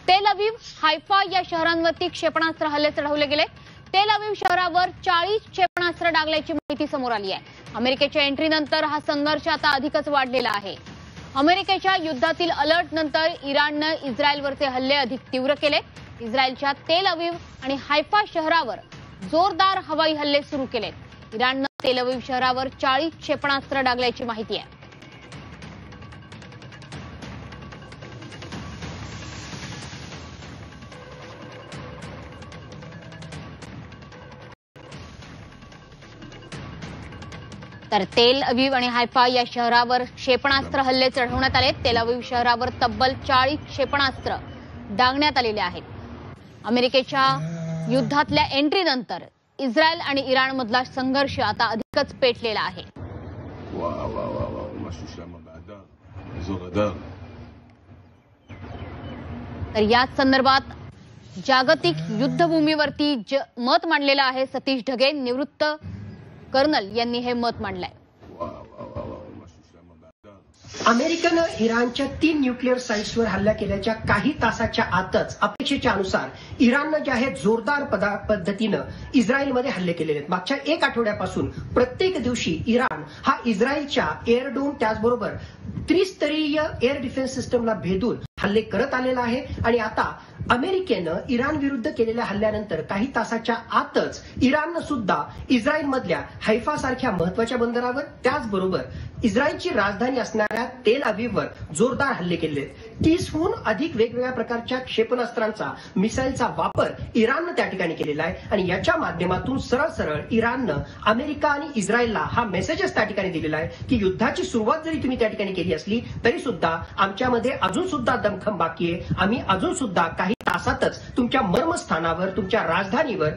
तेल अवीव, हायफा या शहरांवरती क्षेपणास्त्र हल्ले चढवले गेले। तेल अवीव शहरावर 40 क्षेपणास्त्र डागल्याची माहिती समोर आली आहे। अमेरिकेच्या एंट्रीनंतर हा संघर्ष आता अधिकच वाढलेला आहे। अमेरिकेच्या युद्धातील अलर्ट नंतर इराणने इस्रायलवरचे हल्ले अधिक तीव्र केले। इस्रायलच्या तेल अवीव आणि हायफा शहरावर जोरदार हवाई हल्ले सुरू केले। इराणने तेल अवीव शहरावर 40 क्षेपणास्त्र डागल्याची माहिती आहे। तर तेल अवीव आणि हायफा या शहरावर क्षेपणास्त्र हल्ले चढवण्यात आले। तेल अवीव शहरावर तब्बल 40 क्षेपणास्त्र डागण्यात आलेले आहेत। अमेरिकेच्या युद्धातल्या एंट्रीनंतर इस्रायल आणि इराणमधला संघर्ष आता अधिकच पेटलेला आहे। तर याच संदर्भात जागतिक युद्धभूमीवरती मत मांडलेलं आहे सतीश ढगे, निवृत्त कर्नल यांनी हे मत मांडलंय। अमेरिकेनं इराणच्या 3 न्यूक्लिअर साइट्सवर हल्ला केल्याच्या काही तासाच्या आतच अपेक्षेच्या अनुसार इराणनं जे आहे जोरदार पद्धतीनं इस्रायलमध्ये हल्ले केलेले आहेत। मागच्या 1 आठवड्यापासून प्रत्येक दिवशी इराण हा इस्रायलच्या एअरडोम त्याचबरोबर त्रिस्तरीय एअर डिफेन्स सिस्टमला भेदून हल्ले करत आलेला आहे। आणि आता अमेरिकेनं इराण विरुद्ध केलेल्या हल्ल्यानंतर काही तासाच्या आतच इराणनं सुद्धा इस्रायलमधल्या हैफा सारख्या महत्वाच्या बंदरावर त्याचबरोबर इस्रायलची राजधानी असणाऱ्या तेल अवीववर जोरदार हल्ले केले आहेत। 30हून अधिक वेगवेगळ्या प्रकारच्या क्षेपणास्त्रांचा मिसाईलचा वापर इराणनं त्या ठिकाणी केलेला आहे। आणि याच्या माध्यमातून सरळ इराणनं अमेरिका आणि इस्रायलला हा मेसेजच त्या ठिकाणी दिलेला आहे की युद्धाची सुरुवात जरी तुम्ही त्या ठिकाणी केली असली तरी सुद्धा आमच्यामध्ये अजून सुद्धा दमखम बाकी आहे। आम्ही अजून सुद्धा काही तासातच तुमच्या मर्मस्थानावर, तुमच्या राजधानीवर